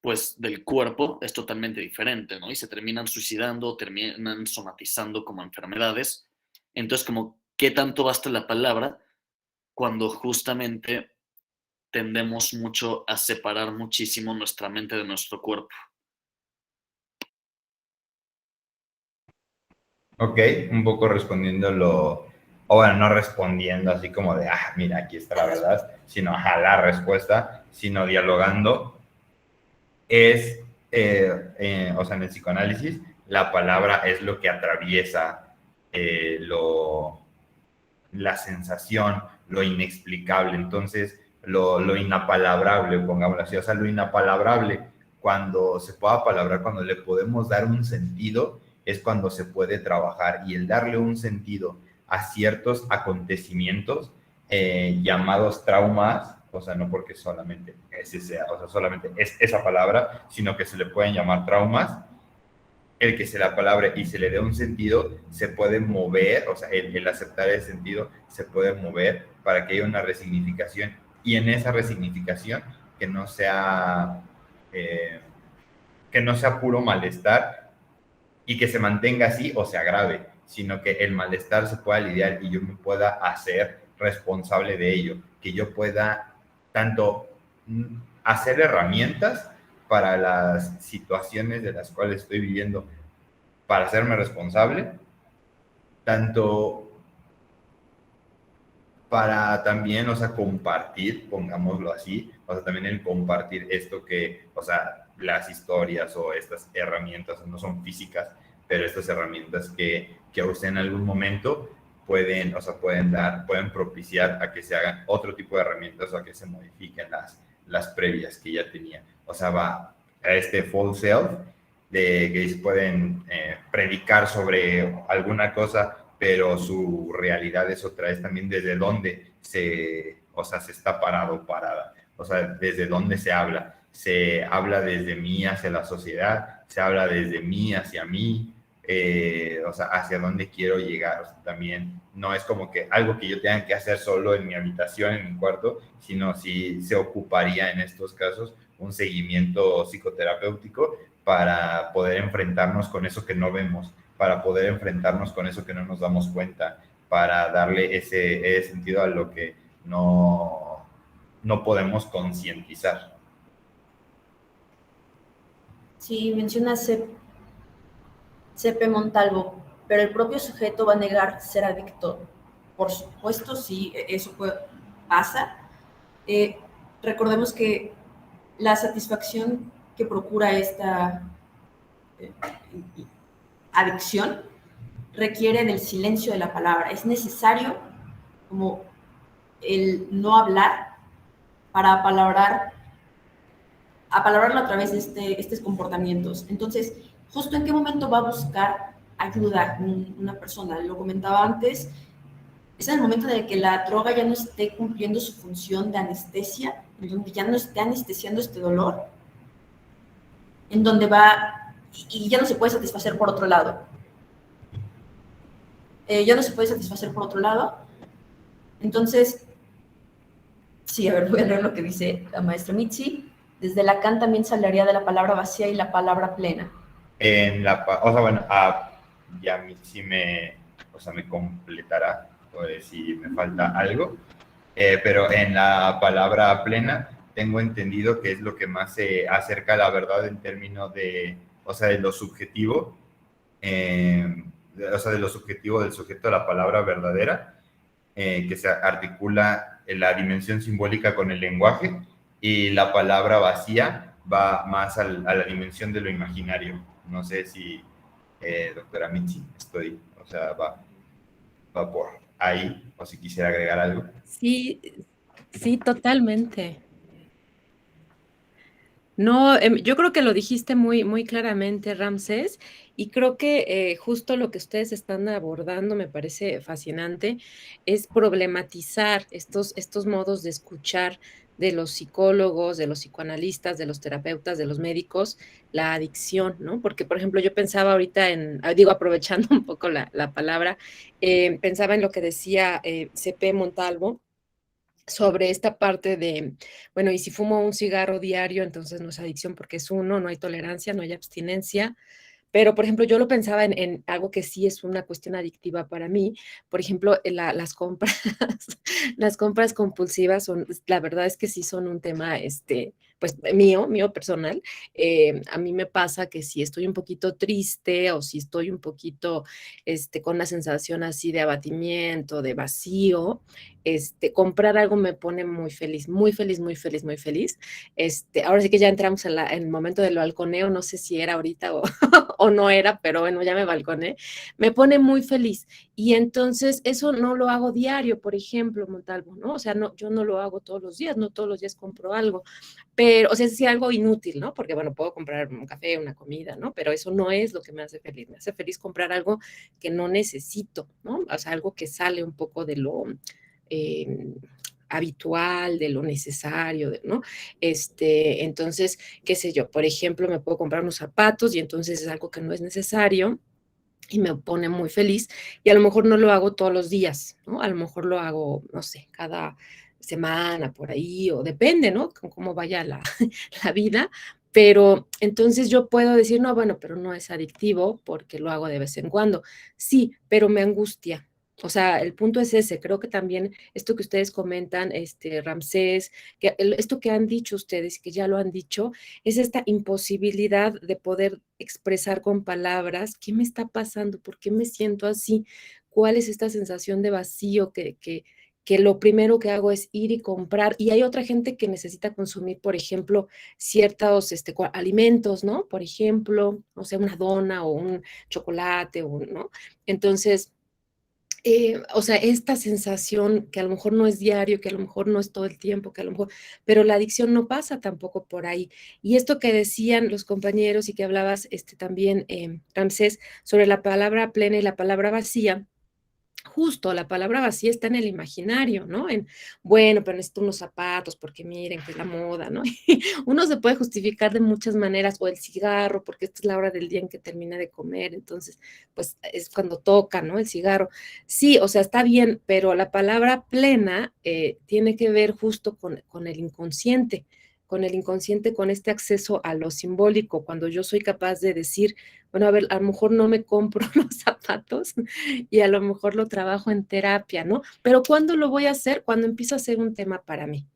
pues del cuerpo es totalmente diferente, ¿no? Y se terminan suicidando, terminan somatizando como enfermedades. Entonces, como, ¿qué tanto basta la palabra cuando justamente tendemos mucho a separar muchísimo nuestra mente de nuestro cuerpo? Ok, un poco respondiéndolo, o bueno, no respondiendo así como de, mira, aquí está la verdad, sino la respuesta, sino dialogando, es, o sea, en el psicoanálisis, la palabra es lo que atraviesa la sensación, lo inexplicable, entonces lo inapalabrable, pongámoslo así, o sea, lo inapalabrable, cuando se pueda palabrar, cuando le podemos dar un sentido, es cuando se puede trabajar, y el darle un sentido a ciertos acontecimientos llamados traumas, o sea, no porque solamente ese sea, o sea, solamente es esa palabra, sino que se le pueden llamar traumas. El que se la palabra y se le dé un sentido, se puede mover, o sea, el aceptar el sentido se puede mover para que haya una resignificación, y en esa resignificación que no sea puro malestar y que se mantenga así o se agrave, sino que el malestar se pueda lidiar y yo me pueda hacer responsable de ello, que yo pueda tanto hacer herramientas para las situaciones de las cuales estoy viviendo, para hacerme responsable, tanto para también, o sea, compartir, pongámoslo así, o sea, también el compartir esto que, o sea, las historias o estas herramientas no son físicas, pero estas herramientas que usted en algún momento pueden, o sea, pueden propiciar a que se hagan otro tipo de herramientas o a que se modifiquen las previas que ya tenía. O sea, va a este full self, de que pueden predicar sobre alguna cosa, pero su realidad es otra, es también desde dónde se está parado o parada, o sea, desde dónde se habla. se habla desde mí hacia la sociedad, se habla desde mí hacia mí, o sea, hacia dónde quiero llegar. O sea, también no es como que algo que yo tenga que hacer solo en mi habitación, en mi cuarto, sino si se ocuparía en estos casos un seguimiento psicoterapéutico para poder enfrentarnos con eso que no vemos, para poder enfrentarnos con eso que no nos damos cuenta, para darle ese sentido a lo que no podemos concientizar. Sí, menciona C.P. Montalvo, pero el propio sujeto va a negar ser adicto. Por supuesto, sí, eso pasa. Recordemos que la satisfacción que procura esta adicción requiere del silencio de la palabra. Es necesario como el no hablar para apalabrar apalabrarlo a través de estos comportamientos. Entonces, ¿justo en qué momento va a buscar ayuda una persona? Lo comentaba antes, es en el momento en el que la droga ya no esté cumpliendo su función de anestesia, en donde ya no esté anestesiando este dolor, en donde va y ya no se puede satisfacer por otro lado. Ya no se puede satisfacer por otro lado. Entonces, sí, a ver, voy a leer lo que dice la maestra Mitzi. Desde Lacan también se hablaría de la palabra vacía y la palabra plena. O sea, bueno, ya sí me completará, pues, si me falta algo, pero en la palabra plena tengo entendido que es lo que más se acerca a la verdad en términos de, o sea, de lo subjetivo, o sea, de lo subjetivo del sujeto a la palabra verdadera, que se articula en la dimensión simbólica con el lenguaje, y la palabra vacía va más a la dimensión de lo imaginario. No sé si, doctora Mitzi, va por ahí, o si quisiera agregar algo. Sí, sí, totalmente. No, yo creo que lo dijiste muy, muy claramente, Ramsés, y creo que justo lo que ustedes están abordando me parece fascinante, es problematizar estos modos de escuchar de los psicólogos, de los psicoanalistas, de los terapeutas, de los médicos, la adicción, ¿no? Porque, por ejemplo, yo pensaba ahorita digo, aprovechando un poco la palabra, pensaba en lo que decía C.P. Montalvo, sobre esta parte de, bueno, y si fumo un cigarro diario, entonces no es adicción porque es uno, no hay tolerancia, no hay abstinencia. Pero, por ejemplo, yo lo pensaba en algo que sí es una cuestión adictiva para mí. Por ejemplo, las compras, las compras compulsivas son, la verdad es que sí son un tema, pues mío personal. A mí me pasa que si estoy un poquito triste o si estoy un poquito, con una sensación así de abatimiento, de vacío, comprar algo me pone muy feliz, muy feliz, muy feliz, muy feliz. Ahora sí que ya entramos en el momento del balconeo, no sé si era ahorita o, o no era, pero bueno, ya me balconé, me pone muy feliz. Y entonces eso no lo hago diario, por ejemplo, Montalvo, ¿no? O sea, no, yo no lo hago todos los días, no todos los días compro algo, pero, o sea, es decir, algo inútil, ¿no? Porque, bueno, puedo comprar un café, una comida, ¿no? Pero eso no es lo que me hace feliz. Me hace feliz comprar algo que no necesito, ¿no? O sea, algo que sale un poco de lo habitual, de lo necesario, ¿no? Entonces, qué sé yo, por ejemplo, me puedo comprar unos zapatos y entonces es algo que no es necesario y me pone muy feliz y a lo mejor no lo hago todos los días, ¿no? A lo mejor lo hago, no sé, cada semana por ahí o depende, ¿no? Con cómo vaya la vida, pero entonces yo puedo decir, no, bueno, pero no es adictivo porque lo hago de vez en cuando. Sí, pero me angustia. O sea, el punto es ese. Creo que también esto que ustedes comentan, Ramsés, esto que han dicho ustedes, que ya lo han dicho, es esta imposibilidad de poder expresar con palabras qué me está pasando, por qué me siento así, cuál es esta sensación de vacío que lo primero que hago es ir y comprar. Y hay otra gente que necesita consumir, por ejemplo, ciertos alimentos, ¿no? Por ejemplo, o sea, una dona o un chocolate, ¿no? Entonces, o sea, esta sensación que a lo mejor no es diario, que a lo mejor no es todo el tiempo, que a lo mejor, pero la adicción no pasa tampoco por ahí. Y esto que decían los compañeros y que hablabas también, Ramsés, sobre la palabra plena y la palabra vacía, justo la palabra vacía está en el imaginario, ¿no? Bueno, pero necesito unos zapatos porque miren que es la moda, ¿no? Y uno se puede justificar de muchas maneras, o el cigarro, porque esta es la hora del día en que termina de comer, entonces, pues es cuando toca, ¿no? El cigarro. Sí, o sea, está bien, pero la palabra plena tiene que ver justo con el inconsciente, con este acceso a lo simbólico, cuando yo soy capaz de decir, bueno, a ver, a lo mejor no me compro los zapatos y a lo mejor lo trabajo en terapia, ¿no? Pero ¿cuándo lo voy a hacer? Cuando empiezo a ser un tema para mí.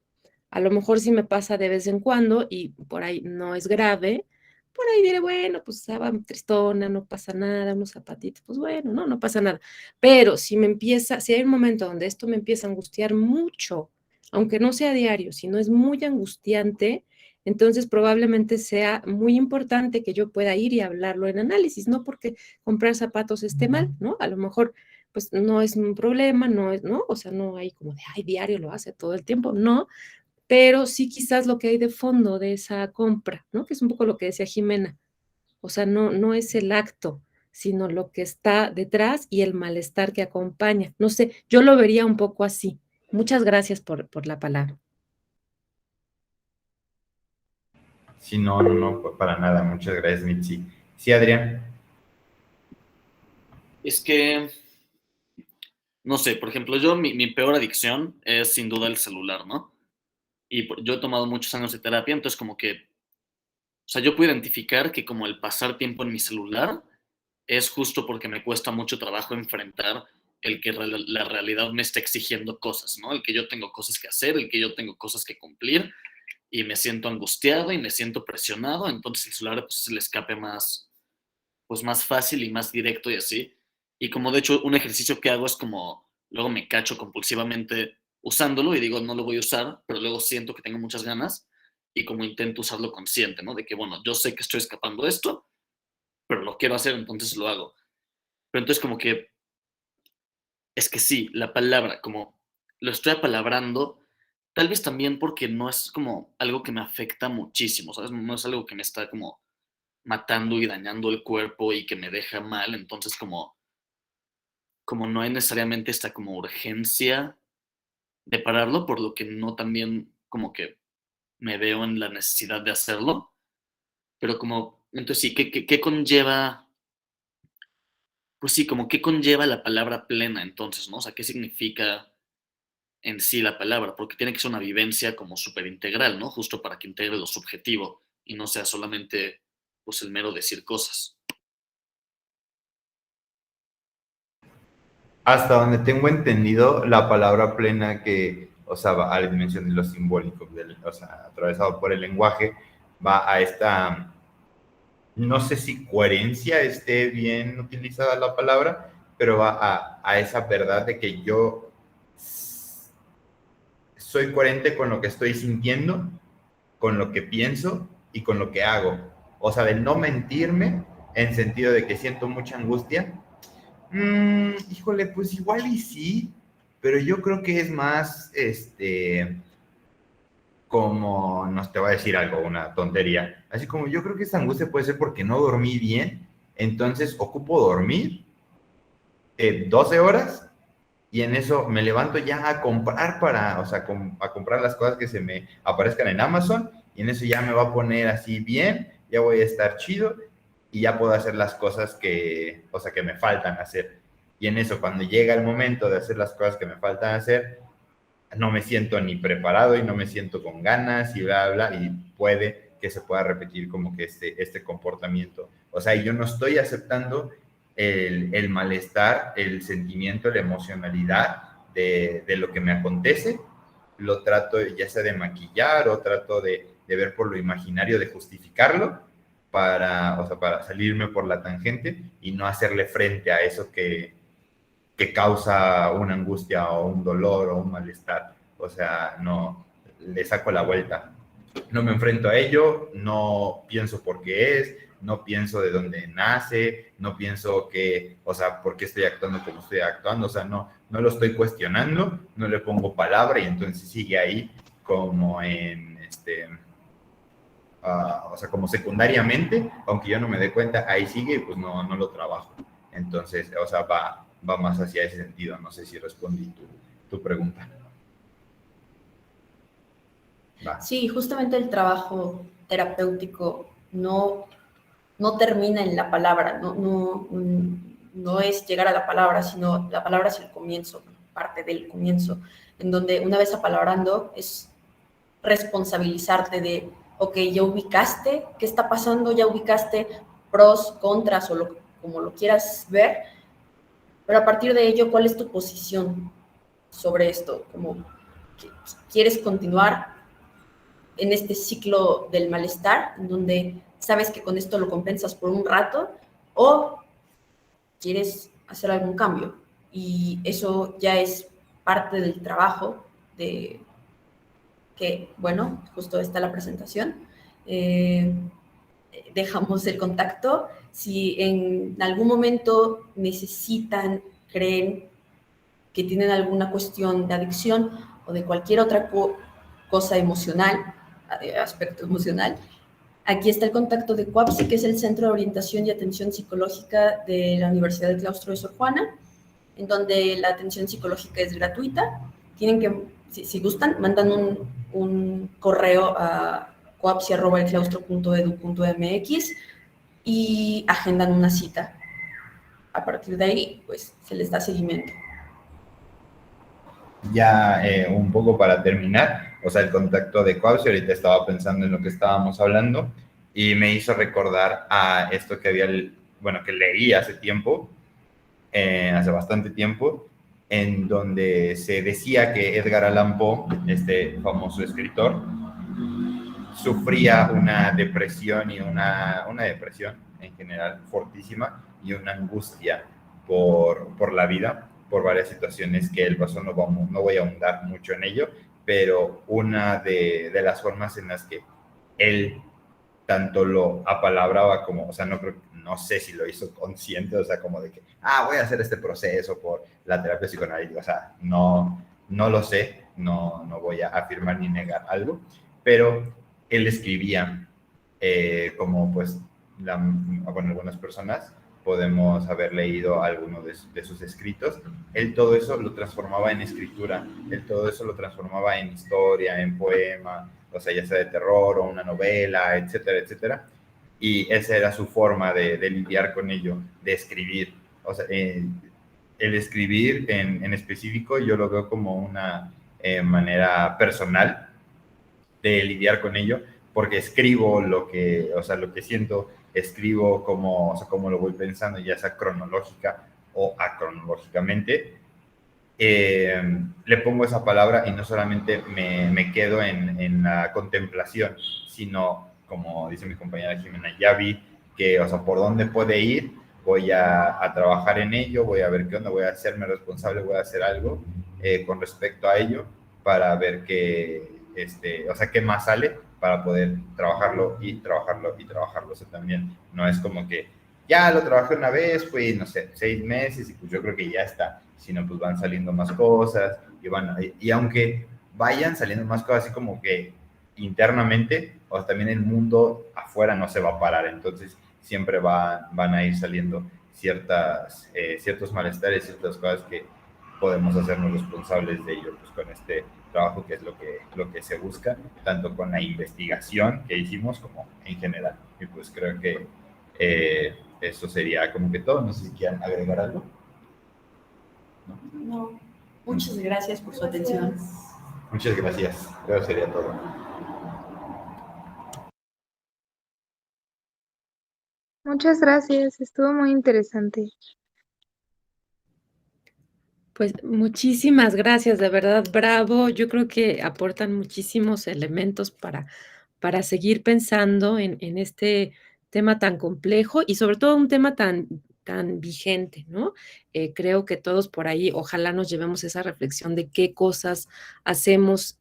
A lo mejor sí me pasa de vez en cuando y por ahí no es grave. Por ahí diré, bueno, pues estaba tristona, no pasa nada, unos zapatitos, pues bueno, no pasa nada. Pero si hay un momento donde esto me empieza a angustiar mucho, aunque no sea diario, si no es muy angustiante, entonces probablemente sea muy importante que yo pueda ir y hablarlo en análisis, no porque comprar zapatos esté mal, ¿no? A lo mejor pues no es un problema, ¿no? O sea, no hay como de, ay, diario lo hace todo el tiempo, no, pero sí quizás lo que hay de fondo de esa compra, ¿no? Que es un poco lo que decía Jimena. O sea, no es el acto, sino lo que está detrás y el malestar que acompaña. No sé, yo lo vería un poco así. Muchas gracias por la palabra. Sí, no, para nada. Muchas gracias, Mitzi. Sí, Adrián. Es que, no sé, por ejemplo, yo mi peor adicción es sin duda el celular, ¿no? Y yo he tomado muchos años de terapia, entonces como que, o sea, yo puedo identificar que como el pasar tiempo en mi celular es justo porque me cuesta mucho trabajo enfrentar el que la realidad me está exigiendo cosas, ¿no? El que yo tengo cosas que hacer, el que yo tengo cosas que cumplir y me siento angustiado y me siento presionado, entonces el celular pues, es el escape más, pues, más fácil y más directo y así. Y como de hecho un ejercicio que hago es como, luego me cacho compulsivamente usándolo y digo, no lo voy a usar, pero luego siento que tengo muchas ganas y como intento usarlo consciente, ¿no? De que, bueno, yo sé que estoy escapando de esto, pero lo quiero hacer, entonces lo hago. Pero entonces como que, es que sí, la palabra, como lo estoy apalabrando, tal vez también porque no es como algo que me afecta muchísimo, ¿sabes? No es algo que me está como matando y dañando el cuerpo y que me deja mal, entonces como no hay necesariamente esta como urgencia de pararlo, por lo que no también como que me veo en la necesidad de hacerlo, pero como, entonces sí, ¿qué conlleva? Pues sí, como qué conlleva la palabra plena entonces, ¿no? O sea, ¿qué significa en sí la palabra? Porque tiene que ser una vivencia como súper integral, ¿no? Justo para que integre lo subjetivo y no sea solamente pues el mero decir cosas. Hasta donde tengo entendido, la palabra plena que, o sea, va a la dimensión de lo simbólico, o sea, atravesado por el lenguaje, va a esta, no sé si coherencia esté bien utilizada la palabra, pero va a esa verdad de que yo soy coherente con lo que estoy sintiendo, con lo que pienso y con lo que hago. O sea, del no mentirme en sentido de que siento mucha angustia. Híjole, pues igual y sí, pero yo creo que es más, como, no te voy a decir algo, una tontería, así como yo creo que esa angustia puede ser porque no dormí bien, entonces ocupo dormir 12 horas y en eso me levanto ya a comprar o sea, a comprar las cosas que se me aparezcan en Amazon y en eso ya me va a poner así bien, ya voy a estar chido y ya puedo hacer las cosas que, o sea, que me faltan hacer. Y en eso, cuando llega el momento de hacer las cosas que me faltan hacer, no me siento ni preparado y no me siento con ganas y bla, bla, y puede que se pueda repetir como que este comportamiento. O sea, yo no estoy aceptando el malestar, el sentimiento, la emocionalidad de lo que me acontece, lo trato ya sea de maquillar o trato de ver por lo imaginario, de justificarlo para, o sea, para salirme por la tangente y no hacerle frente a eso que causa una angustia o un dolor o un malestar. O sea, no, le saco la vuelta. No me enfrento a ello, no pienso por qué es, no pienso de dónde nace, no pienso que, o sea, por qué estoy actuando como estoy actuando, o sea, no lo estoy cuestionando, no le pongo palabra y entonces sigue ahí como en o sea, como secundariamente, aunque yo no me dé cuenta, ahí sigue y pues no lo trabajo. Entonces, o sea, va más hacia ese sentido. No sé si respondí tu pregunta. Va. Sí, justamente el trabajo terapéutico no termina en la palabra, no es llegar a la palabra, sino la palabra es el comienzo, parte del comienzo, en donde una vez apalabrando es responsabilizarte de, ok, ya ubicaste qué está pasando, ya ubicaste pros, contras o como lo quieras ver, pero a partir de ello, ¿cuál es tu posición sobre esto? Como, ¿quieres continuar en este ciclo del malestar, en donde sabes que con esto lo compensas por un rato, o quieres hacer algún cambio? Y eso ya es parte del trabajo de que, bueno, justo está la presentación. Dejamos el contacto. Si en algún momento necesitan, creen que tienen alguna cuestión de adicción o de cualquier otra cosa emocional, aspecto emocional, aquí está el contacto de CUAPSI, que es el Centro de Orientación y Atención Psicológica de la Universidad del Claustro de Sor Juana, en donde la atención psicológica es gratuita. Tienen que, si gustan, mandan un correo a coapsi@elclaustro.edu.mx y agendan una cita. A partir de ahí, pues, se les da seguimiento. Ya un poco para terminar, o sea, el contacto de Coapsi, ahorita estaba pensando en lo que estábamos hablando y me hizo recordar a esto que que leí hace tiempo, hace bastante tiempo, en donde se decía que Edgar Allan Poe, este famoso escritor, sufría una depresión y una depresión en general fortísima y una angustia por la vida, por varias situaciones que él pasó. No voy a ahondar mucho en ello, pero una de las formas en las que él tanto lo apalabraba como, o sea, no sé si lo hizo consciente, o sea, como de que, voy a hacer este proceso por la terapia psicoanalítica, o sea, no lo sé, no voy a afirmar ni negar algo, pero él escribía como pues, algunas personas podemos haber leído alguno de sus escritos, él todo eso lo transformaba en escritura, él todo eso lo transformaba en historia, en poema, o sea, ya sea de terror o una novela, etcétera, etcétera, y esa era su forma de lidiar con ello, de escribir, o sea, el escribir en específico yo lo veo como una manera personal de lidiar con ello, porque escribo lo que siento, escribo como lo voy pensando, ya sea cronológica o acronológicamente. Le pongo esa palabra y no solamente me quedo en la contemplación, sino, como dice mi compañera Jimena, ya vi que, o sea, por dónde puede ir, voy a trabajar en ello, voy a ver qué onda, voy a hacerme responsable, voy a hacer algo con respecto a ello para ver qué más sale para poder trabajarlo y trabajarlo y trabajarlo. O sea, también no es como que ya lo trabajé una vez, pues, no sé, 6 meses y pues yo creo que ya está, sino pues van saliendo más cosas y aunque vayan saliendo más cosas así como que internamente, o sea, también el mundo afuera no se va a parar, entonces siempre van a ir saliendo ciertos malestares, ciertas cosas que podemos hacernos responsables de ello, pues con este trabajo que es lo que se busca, tanto con la investigación que hicimos como en general. Y pues creo que eso sería como que todo. No sé si quieran agregar algo. No. Muchas gracias por su atención. Muchas gracias. Creo que sería todo. Muchas gracias, estuvo muy interesante. Pues muchísimas gracias, de verdad, bravo. Yo creo que aportan muchísimos elementos para seguir pensando en este tema tan complejo y sobre todo un tema tan vigente, ¿no? Creo que todos por ahí, ojalá nos llevemos esa reflexión de qué cosas hacemos.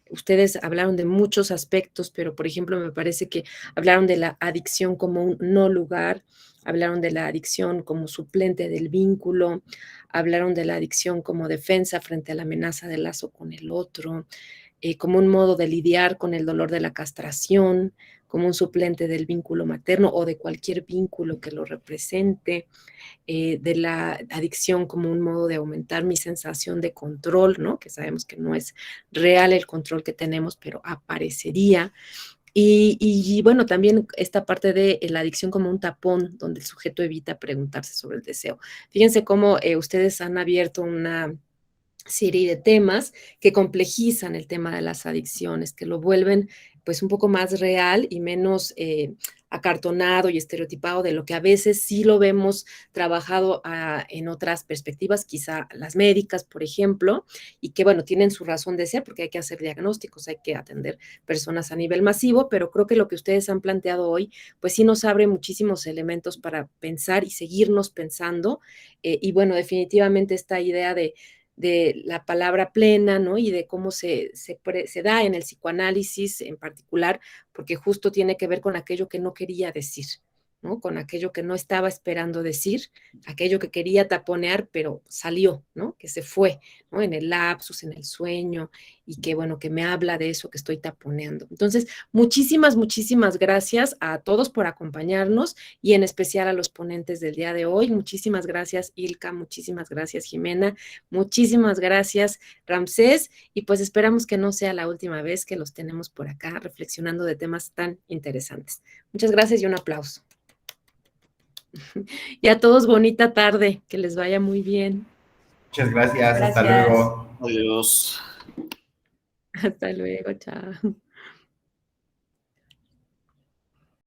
Ustedes hablaron de muchos aspectos, pero por ejemplo, me parece que hablaron de la adicción como un no lugar, hablaron de la adicción como suplente del vínculo, hablaron de la adicción como defensa frente a la amenaza del lazo con el otro, como un modo de lidiar con el dolor de la castración, como un suplente del vínculo materno o de cualquier vínculo que lo represente, de la adicción como un modo de aumentar mi sensación de control, ¿no? Que sabemos que no es real el control que tenemos, pero aparecería. Y bueno, también esta parte de la adicción como un tapón, donde el sujeto evita preguntarse sobre el deseo. Fíjense cómo ustedes han abierto una serie de temas que complejizan el tema de las adicciones, que lo vuelven pues un poco más real y menos acartonado y estereotipado de lo que a veces sí lo vemos trabajado en otras perspectivas, quizá las médicas, por ejemplo, y que bueno, tienen su razón de ser porque hay que hacer diagnósticos, hay que atender personas a nivel masivo, pero creo que lo que ustedes han planteado hoy, pues sí nos abre muchísimos elementos para pensar y seguirnos pensando, y bueno, definitivamente esta idea de la palabra plena, ¿no? Y de cómo se da en el psicoanálisis en particular, porque justo tiene que ver con aquello que no quería decir, ¿no? Con aquello que no estaba esperando decir, aquello que quería taponear, pero salió, ¿no? Que se fue, ¿no? En el lapsus, en el sueño, y que, bueno, que me habla de eso que estoy taponeando. Entonces, muchísimas, muchísimas gracias a todos por acompañarnos y en especial a los ponentes del día de hoy. Muchísimas gracias, Ilka, muchísimas gracias, Jimena, muchísimas gracias, Ramsés, y pues esperamos que no sea la última vez que los tenemos por acá reflexionando de temas tan interesantes. Muchas gracias y un aplauso. Y a todos bonita tarde, que les vaya muy bien. Muchas gracias. Hasta Gracias. luego. Adiós. Hasta luego, chao.